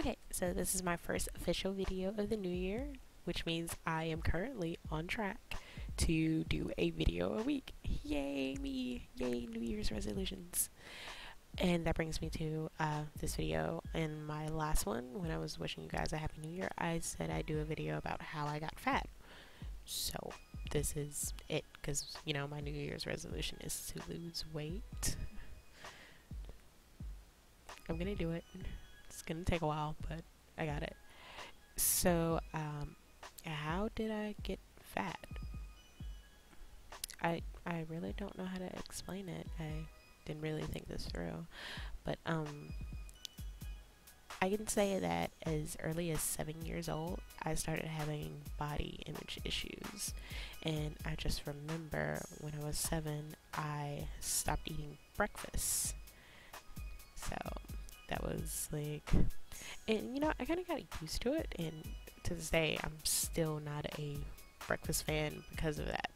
Okay, so this is my first official video of the new year, which means I am currently on track to do a video a week. Yay me! Yay New Year's resolutions. And that brings me to this video. In my last one, when I was wishing you guys a happy new year, I said I'd do a video about how I got fat. So this is it, because my New Year's resolution is to lose weight. I'm gonna do it. It's gonna take a while, but I got it. So, how did I get fat? I really don't know how to explain it. I didn't really think this through, but I can say that as early as 7 years old, I started having body image issues, and I just remember when I was 7, I stopped eating breakfast. So that was like, and I kind of got used to it, and to this day I'm still not a breakfast fan because of that.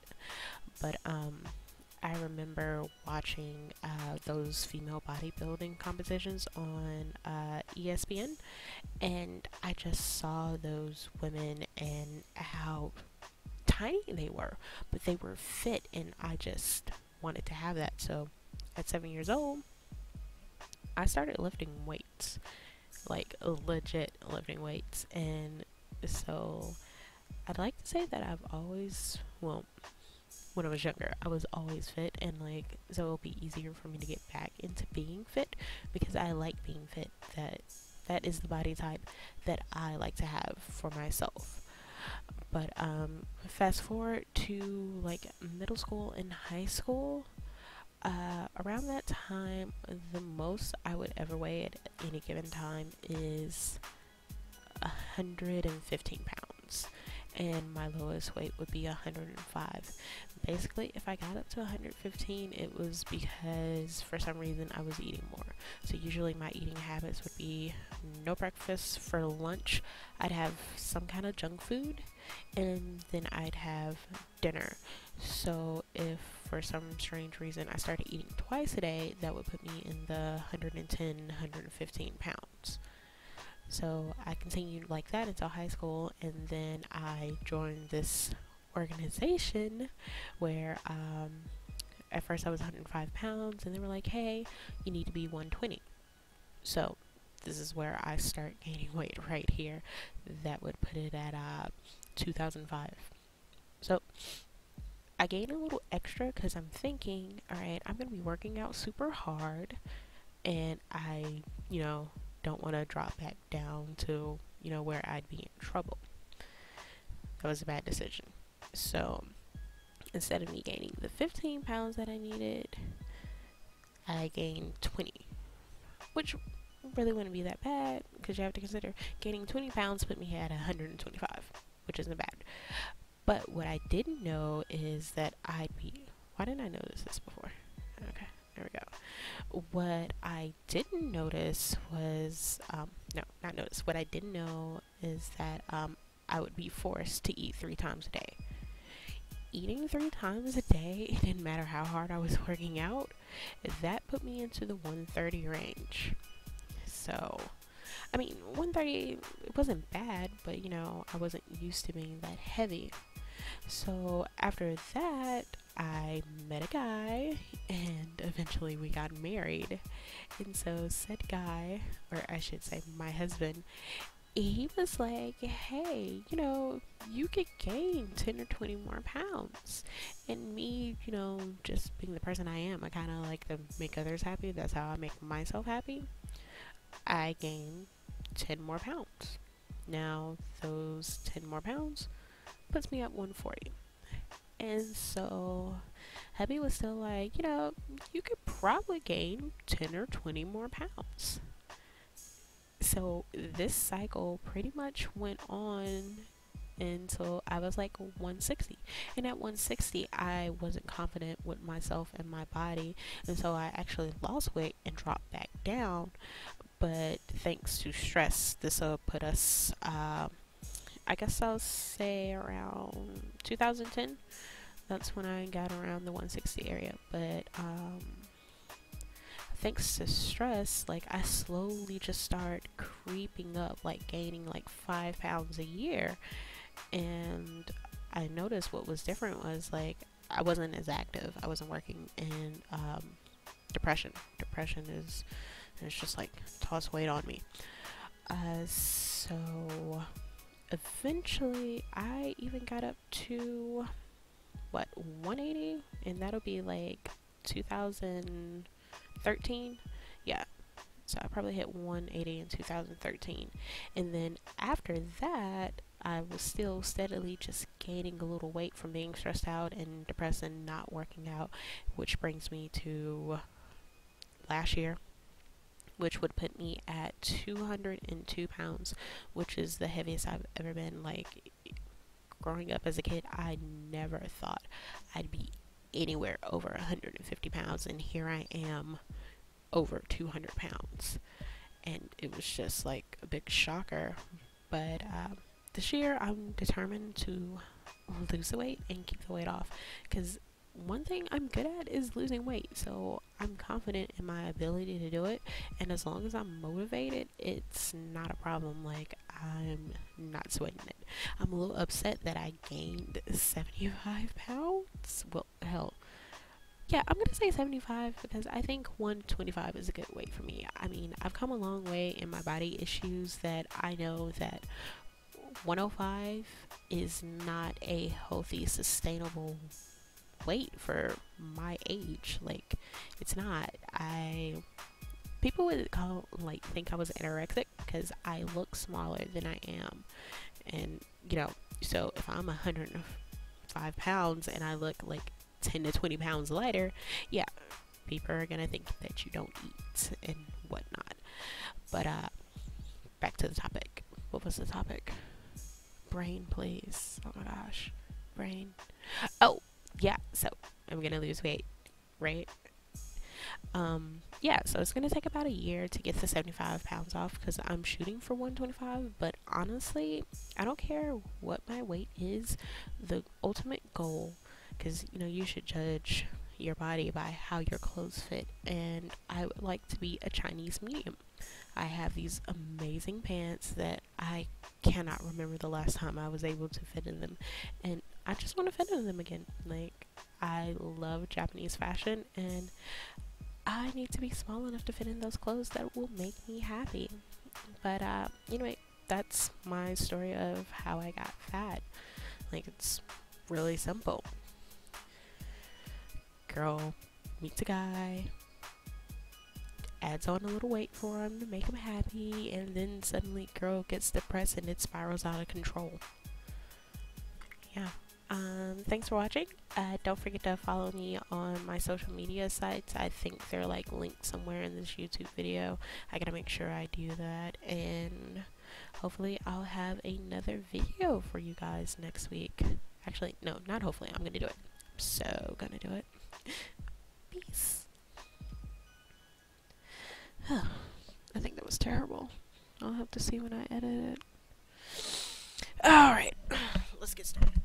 But I remember watching those female bodybuilding competitions on ESPN, and I just saw those women and how tiny they were, but they were fit, and I just wanted to have that. So at 7 years old, I started lifting weights, like legit lifting weights. And so I'd like to say that I've always, well, when I was younger, I was always fit, and so it'll be easier for me to get back into being fit because I like being fit. That is the body type that I like to have for myself. But fast forward to like middle school and high school, around that time, the most I would ever weigh at any given time is 115 pounds, and my lowest weight would be 105. Basically, if I got up to 115, it was because for some reason I was eating more. So usually my eating habits would be no breakfast. For lunch, I'd have some kind of junk food, and then I'd have dinner. So if for some strange reason I started eating twice a day, that would put me in the 110, 115 pounds. So I continued like that until high school, and then I joined this organization where at first I was 105 pounds, and they were like, hey, you need to be 120. So this is where I start gaining weight right here. That would put it at 2005. So I gained a little extra because I'm thinking, all right, I'm going to be working out super hard, and I, don't want to drop back down to, where I'd be in trouble. That was a bad decision. So instead of me gaining the 15 pounds that I needed, I gained 20, which really wouldn't be that bad because you have to consider gaining 20 pounds put me at 125, which isn't bad. But what I didn't know is that why didn't I notice this before? Okay, there we go. What I didn't notice was, what I didn't know is that I would be forced to eat 3 times a day. Eating 3 times a day, it didn't matter how hard I was working out, that put me into the 130 range. So, 130, it wasn't bad, but I wasn't used to being that heavy. So after that, I met a guy, and eventually we got married. And so said guy, or I should say my husband, he was like, hey, you could gain 10 or 20 more pounds. And me, just being the person I am, I kind of like to make others happy. That's how I make myself happy. I gained 10 more pounds. Now those 10 more pounds puts me at 140. And so hubby was still like, you could probably gain 10 or 20 more pounds. So this cycle pretty much went on until I was like 160. And at 160, I wasn't confident with myself and my body. And so I actually lost weight and dropped back down. But thanks to stress, this will put us, I guess I'll say around 2010. That's when I got around the 160 area. But thanks to stress, like I slowly just start creeping up, like gaining like 5 pounds a year. And I noticed what was different was like I wasn't as active. I wasn't working, and depression. Depression is it's just like toss weight on me. So eventually, I even got up to what 180, and that'll be like 2013. Yeah, so I probably hit 180 in 2013, and then after that, I was still steadily just gaining a little weight from being stressed out and depressed and not working out, which brings me to last year, which would put me at 202 pounds, which is the heaviest I've ever been. Like, growing up as a kid, I never thought I'd be anywhere over 150 pounds, and here I am over 200 pounds. And it was just like a big shocker. But this year, I'm determined to lose the weight and keep the weight off, because one thing I'm good at is losing weight, so I'm confident in my ability to do it, and as long as I'm motivated, it's not a problem. Like, I'm not sweating it. I'm a little upset that I gained 75 pounds. Well, hell, yeah, I'm gonna say 75 because I think 125 is a good weight for me. I mean, I've come a long way in my body issues that I know that 105 is not a healthy, sustainable weight for my age. Like, it's not. People would think I was anorexic because I look smaller than I am, and so if I'm 105 pounds and I look like 10 to 20 pounds lighter, yeah, people are gonna think that you don't eat and whatnot. But back to the topic. What was the topic? Brain, please. Oh my gosh, brain. Oh, yeah, so I'm gonna lose weight, right? Yeah, so it's gonna take about a year to get the 75 pounds off because I'm shooting for 125. But honestly, I don't care what my weight is. The ultimate goal, because you should judge your body by how your clothes fit, and I would like to be a Chinese medium. I have these amazing pants that I cannot remember the last time I was able to fit in them, and I just want to fit in them again. Like, I love Japanese fashion, and I need to be small enough to fit in those clothes that will make me happy. But anyway, that's my story of how I got fat. Like, it's really simple. Girl meets a guy, adds on a little weight for him to make him happy, and then suddenly girl gets depressed and it spirals out of control. Yeah. Thanks for watching. Don't forget to follow me on my social media sites. I think they're like linked somewhere in this YouTube video. I gotta make sure I do that, and hopefully I'll have another video for you guys next week. Actually, no, not hopefully. I'm gonna do it. I'm so gonna do it. Peace. I think that was terrible. I'll have to see when I edit it. Alright, let's get started.